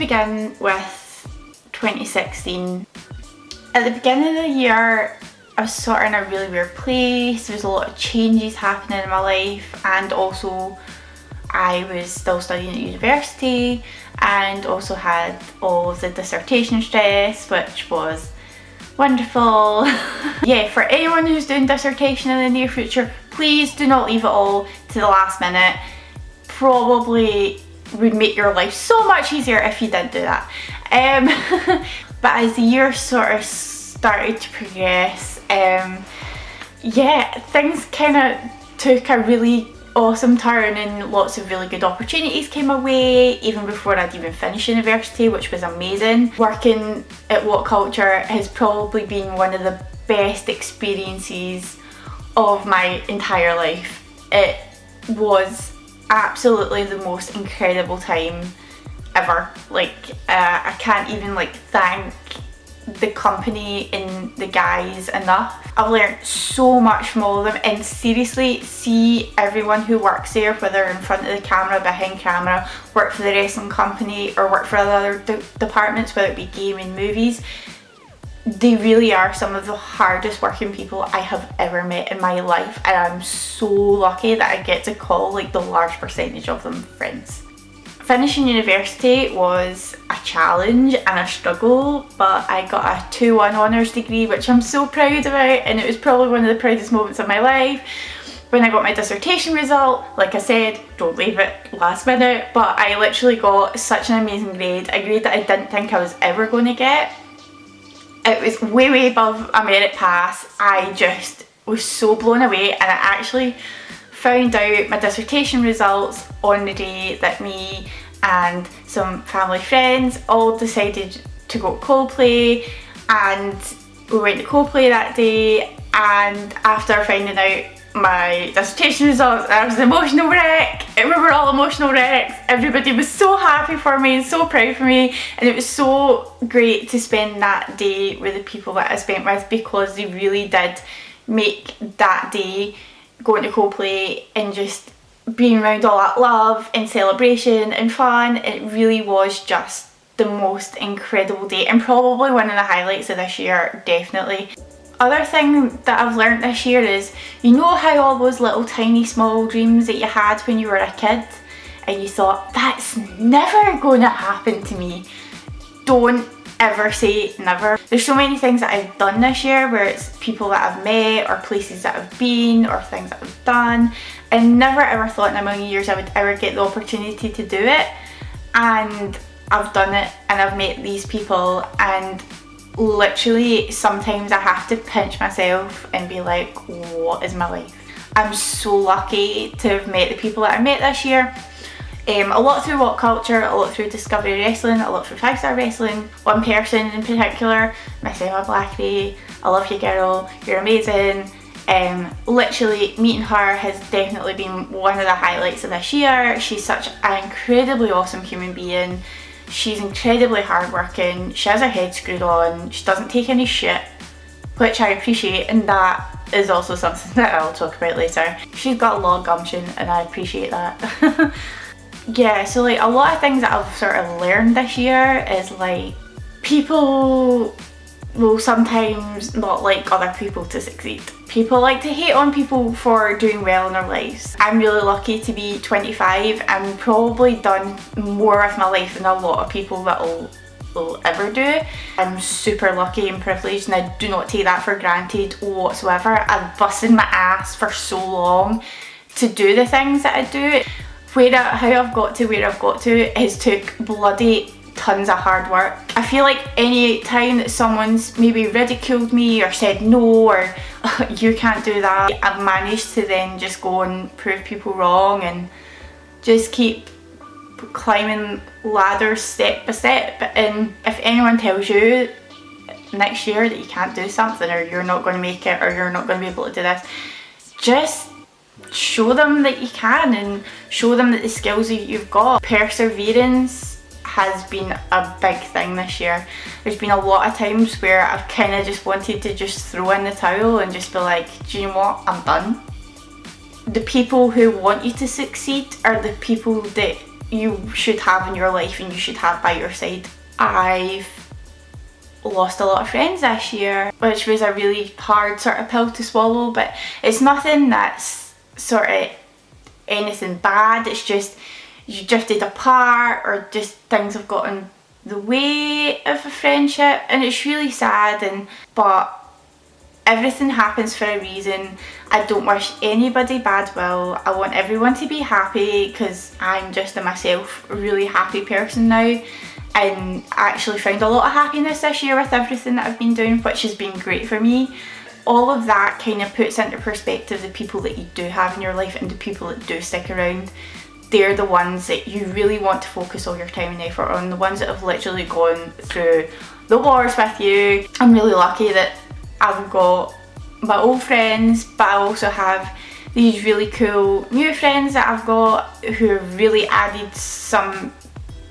begin with 2016. At the beginning of the year, I was sort of in a really weird place. There was a lot of changes happening in my life, and also I was still studying at university and also had all of the dissertation stress, which was wonderful. Yeah, for anyone who's doing dissertation in the near future, please do not leave it all to the last minute. Probably would make your life so much easier if you did do that. But as the year sort of started to progress, yeah, things kind of took a really awesome turn and lots of really good opportunities came my way even before I'd even finished university, which was amazing. Working at WhatCulture has probably been one of the best experiences of my entire life. It was absolutely the most incredible time ever. Like I can't even thank the company and the guys enough. I've learned so much from all of them, and seriously, see everyone who works there, whether in front of the camera, behind camera, work for the wrestling company or work for other departments, whether it be gaming, movies, they really are some of the hardest working people I have ever met in my life, and I'm so lucky that I get to call the large percentage of them friends. Finishing university was a challenge and a struggle, but I got a 2:1 honours degree, which I'm so proud about, and it was probably one of the proudest moments of my life. When I got my dissertation result, like I said, don't leave it last minute, but I literally got such an amazing grade, a grade that I didn't think I was ever going to get. It was way above a merit pass. I just was so blown away, and I actually found out my dissertation results on the day that me and some family friends all decided to go to Coldplay, and we went to Coldplay that day. And after finding out my dissertation results, I was an emotional wreck, and we were all emotional wrecks. Everybody was so happy for me and so proud for me, and it was so great to spend that day with the people that I spent with, because they really did make that day, going to Coldplay and just being around all that love and celebration and fun. It really was just the most incredible day, and probably one of the highlights of this year, definitely. Other thing that I've learned this year is, you know how all those little tiny small dreams that you had when you were a kid and you thought, that's never going to happen to me? Don't ever say never. There's so many things that I've done this year, where it's people that I've met or places that I've been or things that I've done, and never ever thought in a million years I would ever get the opportunity to do it, and I've done it, and I've met these people, and literally sometimes I have to pinch myself and be like, what is my life? I'm so lucky to have met the people that I met this year. A lot through WhatCulture, a lot through Discovery Wrestling, a lot through 5-Star Wrestling. One person in particular, Miss Emma Blackery, I love you girl, you're amazing. Literally meeting her has definitely been one of the highlights of this year. She's such an incredibly awesome human being. She's incredibly hardworking, she has her head screwed on, she doesn't take any shit, which I appreciate, and that is also something that I'll talk about later. She's got a lot of gumption, and I appreciate that. Yeah, so a lot of things that I've sort of learned this year is people will sometimes not like other people to succeed. People like to hate on people for doing well in their lives. I'm really lucky to be 25 and probably done more with my life than a lot of people that will ever do. I'm super lucky and privileged, and I do not take that for granted whatsoever. I've busted my ass for so long to do the things that I do. How I've got to where I've got to has took bloody tons of hard work. I feel like any time that someone's maybe ridiculed me or said no, or you can't do that, I've managed to then just go and prove people wrong and just keep climbing ladders step by step. And if anyone tells you next year that you can't do something, or you're not going to make it, or you're not going to be able to do this, just show them that you can, and show them that the skills that you've got. Perseverance has been a big thing this year. There's been a lot of times where I've kind of just wanted to just throw in the towel and just be like, do you know what, I'm done. The people who want you to succeed are the people that you should have in your life and you should have by your side. I've lost a lot of friends this year, which was a really hard sort of pill to swallow, but it's nothing that's sort of anything bad. It's just you drifted apart, or just things have gotten the way of a friendship, and it's really sad. But everything happens for a reason. I don't wish anybody bad will. I want everyone to be happy, because I'm just a myself really happy person now, and I actually found a lot of happiness this year with everything that I've been doing, which has been great for me. All of that kind of puts into perspective the people that you do have in your life, and the people that do stick around. They're the ones that you really want to focus all your time and effort on, the ones that have literally gone through the wars with you. I'm really lucky that I've got my old friends, but I also have these really cool new friends that I've got who have really added some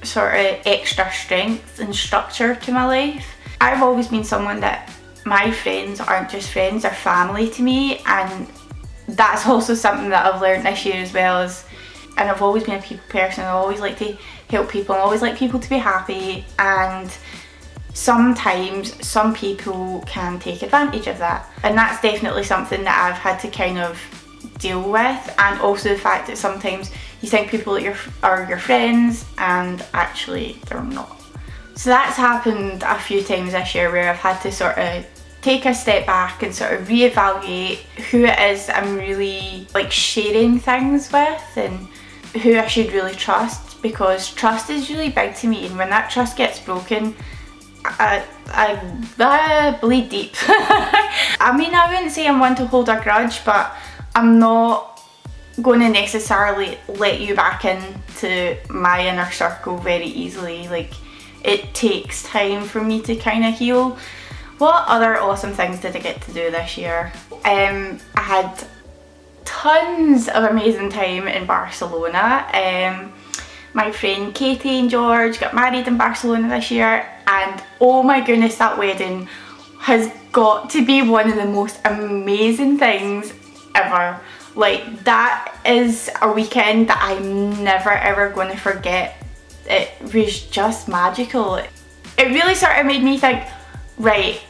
sort of extra strength and structure to my life. I've always been someone that my friends aren't just friends, they're family to me, and that's also something that I've learned this year as well. And I've always been a people person. I always like to help people. I always like people to be happy, and sometimes some people can take advantage of that, and that's definitely something that I've had to kind of deal with. And also the fact that sometimes you think people are your friends and actually they're not. So that's happened a few times this year, where I've had to sort of take a step back and sort of reevaluate who it is I'm really like sharing things with, and who I should really trust, because trust is really big to me, and when that trust gets broken, I bleed deep. I mean, I wouldn't say I'm one to hold a grudge, but I'm not going to necessarily let you back into my inner circle very easily. Like, it takes time for me to kind of heal. What other awesome things did I get to do this year? I had tons of amazing time in Barcelona. My friend Katie and George got married in Barcelona this year, and oh my goodness, that wedding has got to be one of the most amazing things ever. Like, that is a weekend that I'm never ever going to forget. It was just magical. It really sort of made me think, right,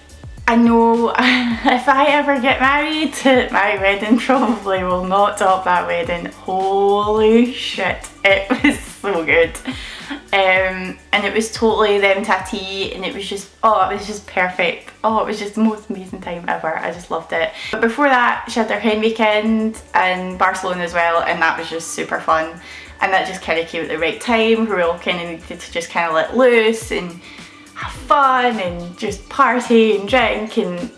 I know if I ever get married, my wedding probably will not top that wedding. Holy shit, it was so good. And it was totally them to a T, and it was just, oh, it was just perfect. Oh, it was just the most amazing time ever. I just loved it. But before that, she had their hen weekend in Barcelona as well, and that was just super fun. And that just kind of came at the right time, where we all kind of needed to just kind of let loose and have fun and just party and drink and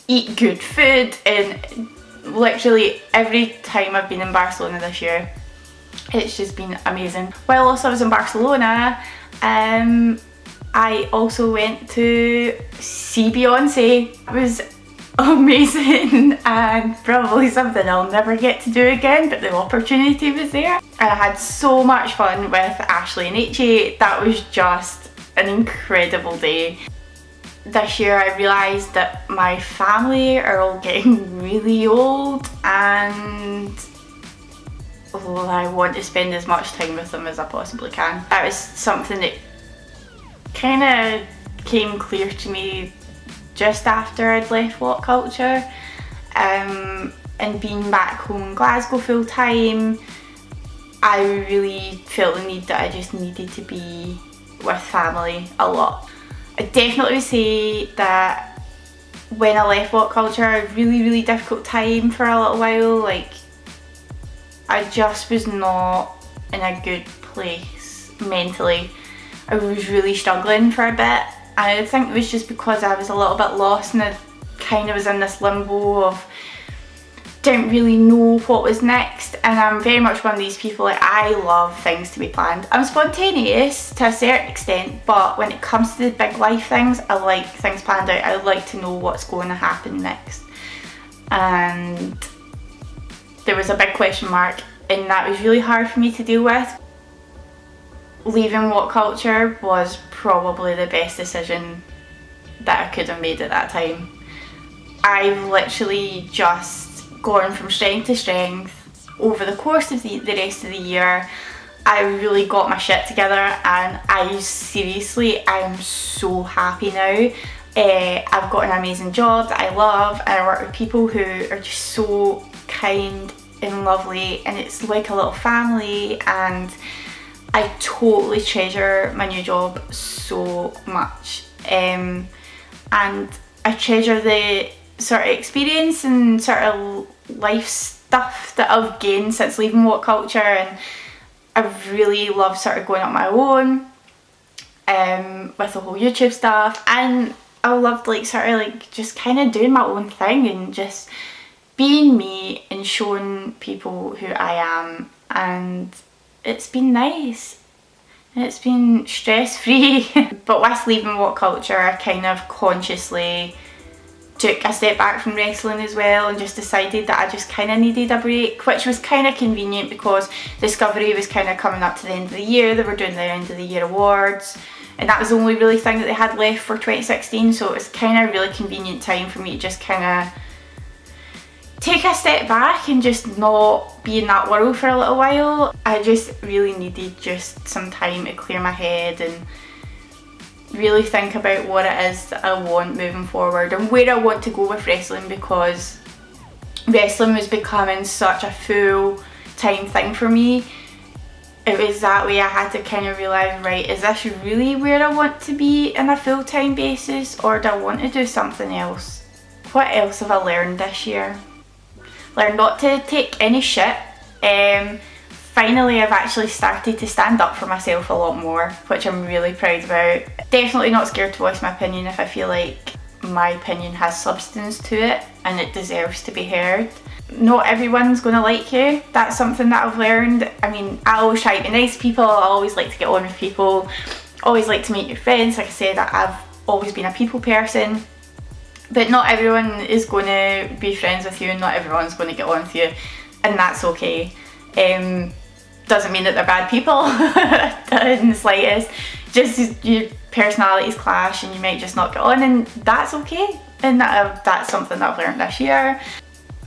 eat good food. And literally every time I've been in Barcelona this year, it's just been amazing. While also I was in Barcelona, I also went to see Beyonce. It was amazing, and probably something I'll never get to do again, but the opportunity was there. And I had so much fun with Ashley and H. That was just an incredible day. This year I realised that my family are all getting really old, and I want to spend as much time with them as I possibly can. That was something that kind of came clear to me just after I'd left WhatCulture, and being back home in Glasgow full time, I really felt the need that I just needed to be with family a lot. I definitely would say that when I left WhatCulture, I had a really difficult time for a little while. Like, I just was not in a good place mentally. I was really struggling for a bit, and I think it was just because I was a little bit lost, and I kind of was in this limbo of didn't really know what was next. And I'm very much one of these people, like, I love things to be planned. I'm spontaneous to a certain extent, but when it comes to the big life things, I like things planned out. I like to know what's going to happen next. And there was a big question mark, and that was really hard for me to deal with. Leaving WhatCulture was probably the best decision that I could have made at that time. I've literally just gone from strength to strength over the course of the rest of the year. I really got my shit together, and I am so happy now. I've got an amazing job that I love, and I work with people who are just so kind and lovely, and it's like a little family, and I totally treasure my new job so much. And I treasure the sort of experience and sort of life stuff that I've gained since leaving WhatCulture, and I really love sort of going on my own with the whole YouTube stuff, and I loved like sort of like just kind of doing my own thing and just being me and showing people who I am, and it's been nice. It's been stress-free. But with leaving WhatCulture, I kind of consciously took a step back from wrestling as well, and just decided that I just kind of needed a break, which was kind of convenient because Discovery was kind of coming up to the end of the year. They were doing the end of the year awards, and that was the only really thing that they had left for 2016, so it was kind of a really convenient time for me to just kind of take a step back and just not be in that world for a little while. I just really needed just some time to clear my head and really think about what it is that I want moving forward and where I want to go with wrestling, because wrestling was becoming such a full-time thing for me. It was that way I had to kind of realise, right, is this really where I want to be on a full-time basis, or do I want to do something else? What else have I learned this year? Learned not to take any shit. Finally, I've actually started to stand up for myself a lot more, which I'm really proud about. Definitely not scared to voice my opinion if I feel like my opinion has substance to it and it deserves to be heard. Not everyone's going to like you. That's something that I've learned. I mean, I always try to be nice to people. I always like to get on with people. Always like to make new friends. Like I said, I've always been a people person. But not everyone is going to be friends with you, and not everyone's going to get on with you, and that's okay. Doesn't mean that they're bad people in the slightest. Just your personalities clash and you might just not get on, and that's okay. And that's something that I've learned this year.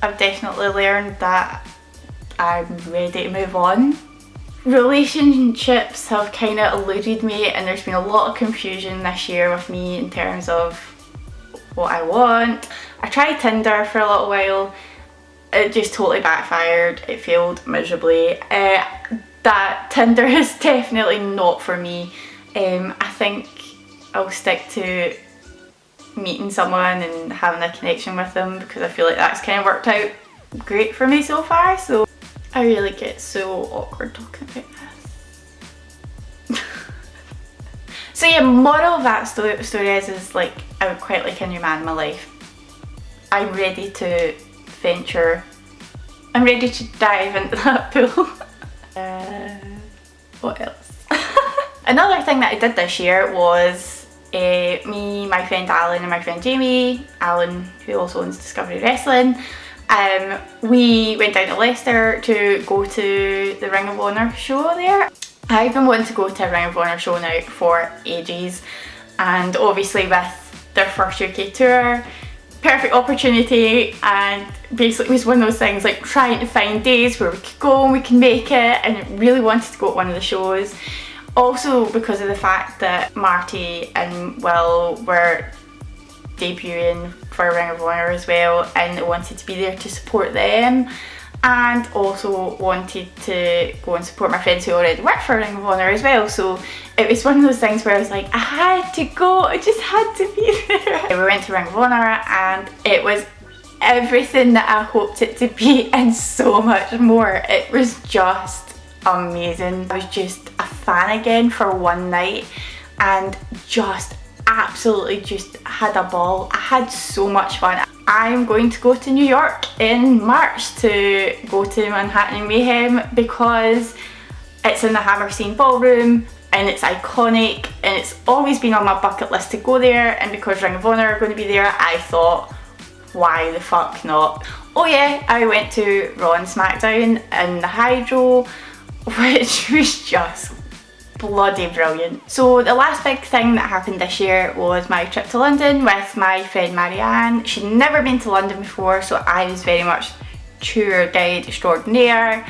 I've definitely learned that I'm ready to move on. Relationships have kind of eluded me, and there's been a lot of confusion this year with me in terms of what I want. I tried Tinder for a little while. It just totally backfired. It failed miserably. That Tinder is definitely not for me. I think I'll stick to meeting someone and having a connection with them, because I feel like that's kind of worked out great for me so far. So I really get so awkward talking about this. So yeah, moral of that story is like, I would quite like a new man in my life. I'm ready to venture. I'm ready to dive into that pool. What else? Another thing that I did this year was me, my friend Alan and my friend Jamie, Alan who also owns Discovery Wrestling, we went down to Leicester to go to the Ring of Honor show there. I've been wanting to go to a Ring of Honor show now for ages, and obviously with their first UK tour, perfect opportunity, and basically it was one of those things like trying to find days where we could go and we can make it, and I really wanted to go to one of the shows. Also because of the fact that Marty and Will were debuting for Ring of Honor as well, and I wanted to be there to support them, and also wanted to go and support my friends who already work for Ring of Honor as well. So it was one of those things where I was like, I had to go, I just had to be there. We went to Ring of Honor and it was everything that I hoped it to be and so much more. It was just amazing. I was just a fan again for one night and just absolutely just had a ball. I had so much fun. I'm going to go to New York in March to go to Manhattan Mayhem because it's in the Hammerstein Ballroom and it's iconic and it's always been on my bucket list to go there, and because Ring of Honor are going to be there, I thought, why the fuck not? Oh yeah, I went to Raw and SmackDown in the Hydro, which was just bloody brilliant. So the last big thing that happened this year was my trip to London with my friend Marianne. She'd never been to London before, so I was very much tour guide extraordinaire.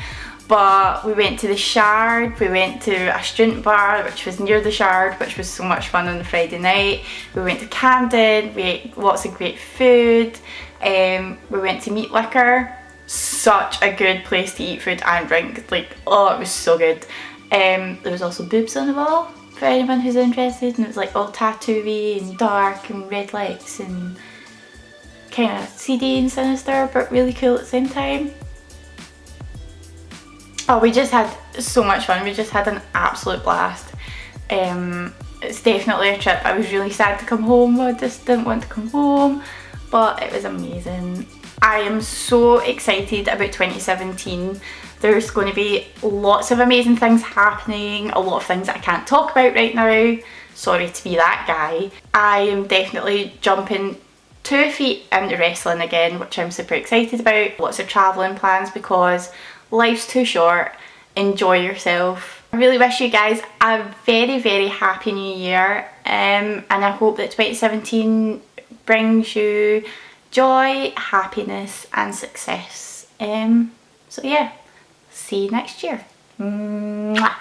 But we went to the Shard, we went to a student bar which was near the Shard, which was so much fun on the Friday night. We went to Camden, we ate lots of great food. We went to Meat Liquor, such a good place to eat food and drink, like, oh, it was so good. There was also boobs on the wall for anyone who's interested, and it was like all tattooey and dark and red lights and kind of seedy and sinister, but really cool at the same time. Oh, we just had so much fun. We just had an absolute blast. It's definitely a trip. I was really sad to come home. I just didn't want to come home, but it was amazing. I am so excited about 2017. There's going to be lots of amazing things happening, a lot of things that I can't talk about right now. Sorry to be that guy. I am definitely jumping 2 feet into wrestling again, which I'm super excited about. Lots of travelling plans because life's too short. Enjoy yourself. I really wish you guys a very, very happy new year, and I hope that 2017 brings you joy, happiness and success. So yeah, see you next year. Mwah.